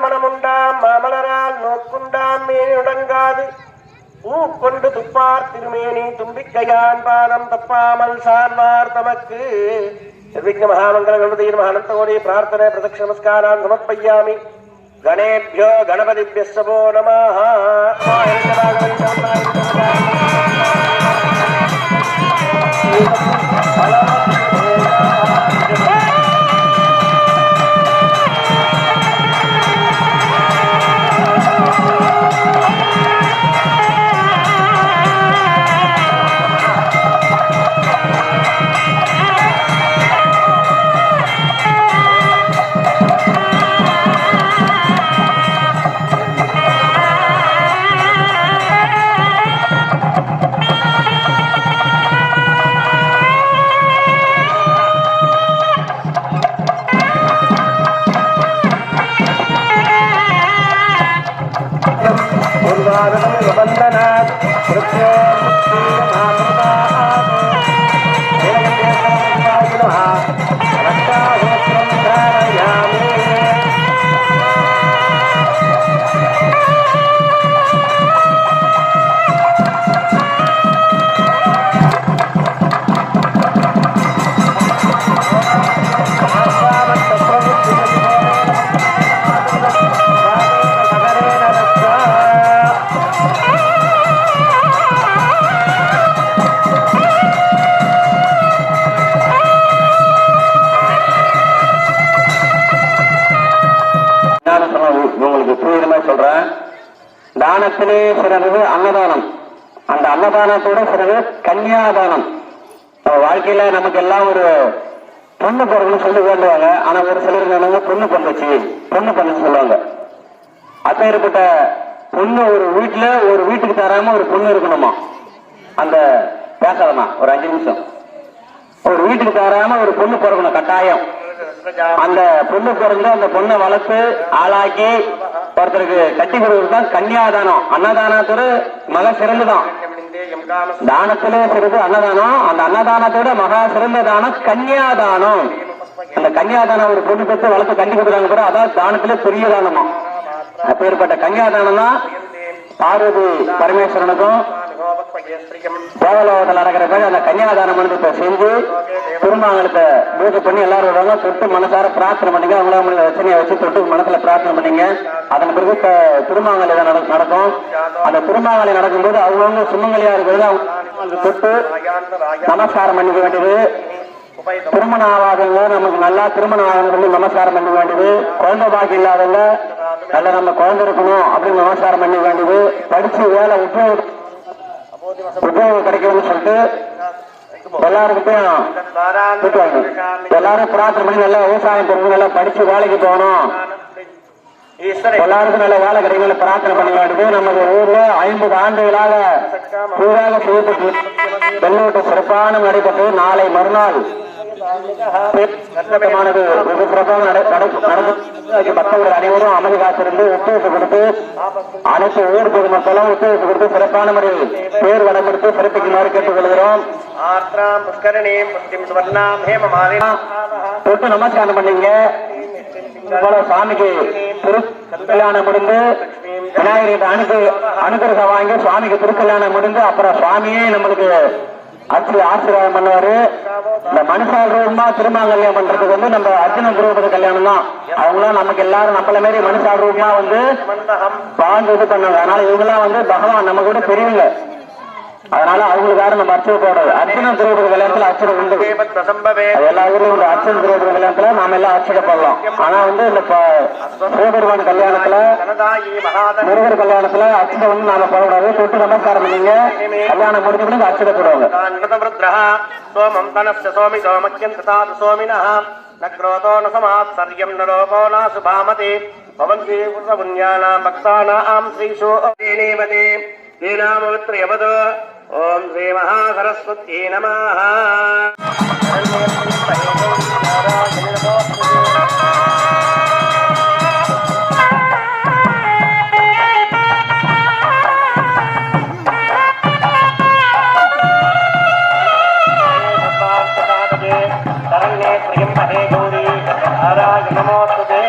மனமுண்டாம் மாமலரால் நோக்குண்டாம் மேனுடங்காது பூக்கொண்டு துப்பார் திருமேனி தும்பிக்கையான் பாதம் தப்பாமல் சார்வார் தமக்கு விக்ன மகாமங்கல கணபதியின் மகானந்தோடி பிரார்த்தனை பிரதட்ச நமஸ்காரான் சமர்ப்பயாமி. கணேभ्यो गणपतिभ्यो नमः. தானத்திலே சிறந்தது அன்னதானம். அந்த அன்னதானத்தோட சிறந்தது கன்னியாதானம். வாழ்க்கையில நமக்கு எல்லாம் ஒரு பொண்ணு பிறகுன்னு சொல்லி வேண்டுவாங்க. ஆனா ஒரு சிலர் பொண்ணு பண்ணுச்சு சொல்லுவாங்க. அப்பேற்பட்ட பொண்ணு ஒரு வீட்டுக்கு தராம ஒரு பொண்ணு இருக்கணுமா? அந்த பேசாதமா ஒரு 5 நிமிஷம். ஒரு வீட்டுக்கு தராம ஒரு பொண்ணு பிறக்கணும் கட்டாயம். அந்த பொண்ணு பிறந்து அந்த பொண்ணை வளர்த்து ஆளாக்கி ஒருத்தருக்கு கட்டி கொடுக்கிறது தான் கன்னியாதானம். அன்னதானத்தோட மகா சிறந்துதான். தானத்திலே சிறந்து அன்னதானம். அந்த அன்னதானத்தோட மகா சிறந்த தானம் கன்னியாதானம். அந்த கன்னியாதானம் ஒரு பொண்ணு பெற்று வளர்த்து கட்டி கொடுக்குறாங்க கூட அதான் தானத்திலே பெரிய தானமா. அப்பேற்பட்ட கன்னியாதானம் தான் பார்வதி பரமேஸ்வரனுக்கும் தேவலோகத்தில் நடக்கிறப்ப அந்த கன்னியாதானம் மண்டபத்தை செஞ்சு திருமாங்கலத்தை பூஜை பண்ணி எல்லாரும் வருவாங்க. தொட்டு மனசார பிரார்த்தனை பண்ணீங்க. அவங்கள ரச்சனையை வச்சு தொட்டு மனசுல பிரார்த்தனை பண்ணீங்க. அதன் பிறகு திருமாங்கலை நடக்கும். அந்த திருமாங்கலை நடக்கும்போது அவங்கவுங்க சுமங்கலியா இருக்கிறது அவங்க தொட்டு நமஸ்காரம் பண்ணிக்க வேண்டியது. திருமணம் ஆகாதவங்க நமக்கு நல்லா திருமணம் ஆகணும் சொல்லி நமஸ்காரம் பண்ண வேண்டியது. குழந்தை பாக்கி இல்லாதவங்க நல்ல நம்ம குழந்தை இருக்கணும் அப்படின்னு நமஸ்காரம் பண்ண வேண்டியது. படிச்சு வேலை உத்தியோகம் கிடைக்கணும்னு சொல்லிட்டு எல்லாருக்கிட்டையும் திட்டுவாங்க. எல்லாரும் பிரார்த்தனை பண்ணி நல்லா விவசாயம் பண்ணி நல்லா படிச்சு வேலைக்கு போகணும், எல்லாருக்கும் நல்ல வேலை கிடைக்கணும் பிரார்த்தனை பண்ண வேண்டியது. நமது ஊர்ல 50 ஆண்டுகளாக பூராக செய்யப்பட்டு வெள்ளோட்ட சிறப்பான நடைபெற்று நாளை மறுநாள் பக்தர்கள் அனைவரும் அமைதி காத்திருந்து ஒத்துழைப்பு கொடுத்து அனைத்து ஊர் பொதுமக்களும் ஒத்துழைப்பு கொடுத்து சிறப்பான முறையில் பேர் வடம்படுத்தி சிறப்பிக்குமாறு கேட்டுக் கொள்கிறோம். தொட்டு நமஸ்காரம் பண்ணீங்க. சுவாமிக்கு திருக்கல்யாணம் முடிந்து விநாயகருக்கு அனுகிரகம் வாங்கி சுவாமிக்கு திருக்கல்யாணம் முடிந்து அப்புறம் சுவாமியே நம்மளுக்கு ஆசீர்வாதம் பண்ணுவாரு. இந்த மனுஷால் ரூபமா திருமாங்கல்யம் பண்றதுக்கு நம்ம அர்ஜுன திரௌபதி கல்யாணம் தான். அவங்களாம் நமக்கு எல்லாரும் நம்மள மாரி மனுஷால் ரூபமா வாழ்ந்து இது பண்ணாங்க. அதனால இவங்கெல்லாம் பகவான் நம்ம கூட பெரியவங்க. அதனால அவங்களுக்காக நம்ம அர்ச்சனை போடுறது. அர்ஜுன திரௌபதி கல்யாணத்துல அர்ச்சனை உண்டு. எல்லா ஊர்லயும் உண்டு. அர்ஜுன திரௌபதி கல்யாணத்துல நாம எல்லாம் அர்ச்சனை போடலாம். ஆனா இந்த சிவபெருமான் கல்யாணத்துல முருகர் கல்யாணத்துல அர்ச்சனை நாம போடக்கூடாது. தொட்டு நமஸ்காரம் பண்ணீங்க. கல்யாணம் முடிஞ்ச பிறகு அர்ச்சனை போடுவாங்க. ஓம் ஸ்ரீ மகாசரஸ்வதி நமः. சரண்யே த்ரியம்பகே கௌரி நாராயண நமோஸ்துதே.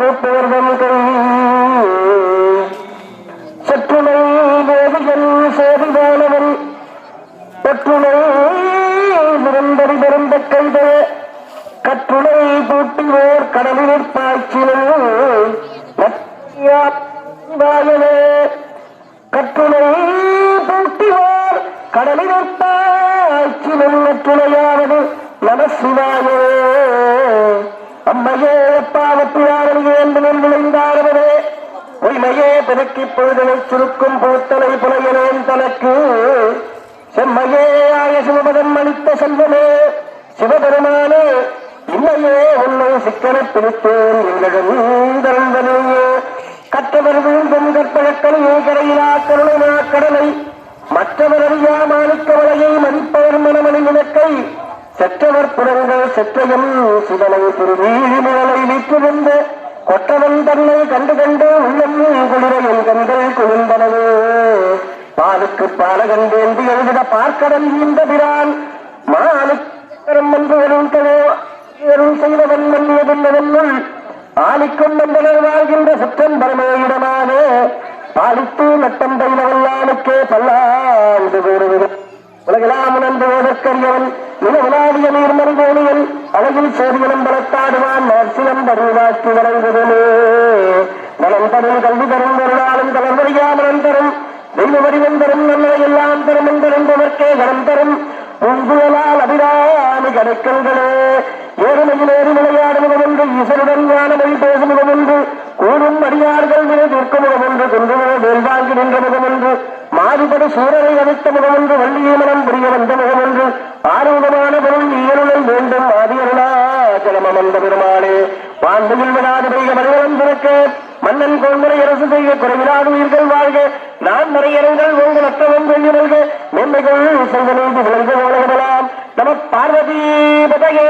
கூட்டுவர்தம் கை சற்றுணை வேதியன் சேதிவானவன் கற்றுணை விருந்தடி பிறந்த கைதே கற்றுணை பூட்டிவோர் கடலில் பாய்ச்சினே கற்றுணை பூட்டிவோர் கடலில் பாய்ச்சினும் நற்றுணையாவது நமசிவாயே அம்மையே பாவத்தியாரே என்று விளைந்தாரவரே பொய்மையே பிறக்கி பொழுதனை சுருக்கும் பூத்தலை புலையனேன் தனக்கு செம்மையே ஆய சிவபதம் அளித்த செல்வமே சிவபெருமானே இன்னையே உன்னை சிக்கன பிடித்தேன் எங்களிடந்தே கற்றவர் வீழ்ந்தும் கற்பழக்கலையே கரையிலா கருணைனா கடலை மற்றவர் அறியா மாணிக்க வலையை மதிப்பவர் மனமணி விளக்கை செற்றவர் புறங்கள் செற்றையும் சிவனை திருவீழி மழலை வீற்றிருந்த கொற்றவன் தன்னை கண்டு கண்டு உள்ளம் குளிரையும் கண்கள் குளிர்ந்தனவே பாலுக்கு பாலகன் வேண்டி எழுதிட பார்க்கடல் இந்த பிரான் மாலுக்கரம் என்று எழுந்தவன் செய்தவன் மன்னியதில்லவென்னுள் ஆலிக்கும் மந்தனர் வாழ்கின்ற சுற்றம் பரமேயிடமானே பாலித்து நட்டம் பயிலவல்லானுக்கே பல்லாண்டு கூறுவது உலகெல்லாம் உணர்ந்துவதற்கரியவன் நிலவிலாடிய நீர்மணி கோணியன் அழகில் சோதியனம் பலத்தாடுவான் நர்சிலம் தருவாக்கி வழங்குவனே நலம் தரும் கல்வி தரும் ஒரு நாளும் தளர்வறியாமலம் தரும் தெய்வ வடிவம் தரும் நன்மை எல்லாம் தரும் என்றிருந்தவர்க்கே கரம் தரும் பூங்குழலால் அபிராமி கடைக்கல்களே ஏறுமையில் ஏறி விளையாடும் முகமொன்று ஈசனுடன் ஞானமொழி பேசும் முகமொன்று கூறும் அடியார்கள் வினை தீர்க்கும் முகமொன்று குன்றுவ வேல்வாங்கி நின்ற முகமொன்று மாறுபடு சூரரை அளித்த முகமொன்று வள்ளியமனம் புரிய வந்த முகமொன்று ஆரூபமான பொருள் ஈயருளை வேண்டும் ஆதியருளாச்சலமந்த பெருமாளே வான்மையில் விடாது பெய்ய மனிதன் பிறக்க மன்னன் கோன்முறை அரசு செய்ய குறைவிலாது உயிர்கள் வாழ்க நான் நிறையரங்கள் உங்கள் அத்தவம் வெள்ளி நல்க மேன்மைகள் செய்த நீதி விளைந்து போலகலாம் நம பார்வதி பதையே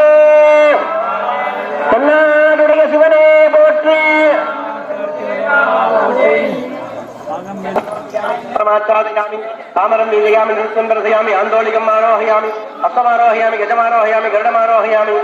தென்னாடுடைய சிவனே போற்றி தாமரம் வீசயாமி நிருத்தம்பரசயாமி ஆந்தோலிகம் ஆரோஹயாமி அக்கமாரோஹயாமி கஜமாரோஹயாமி கருடமாரோஹயாமி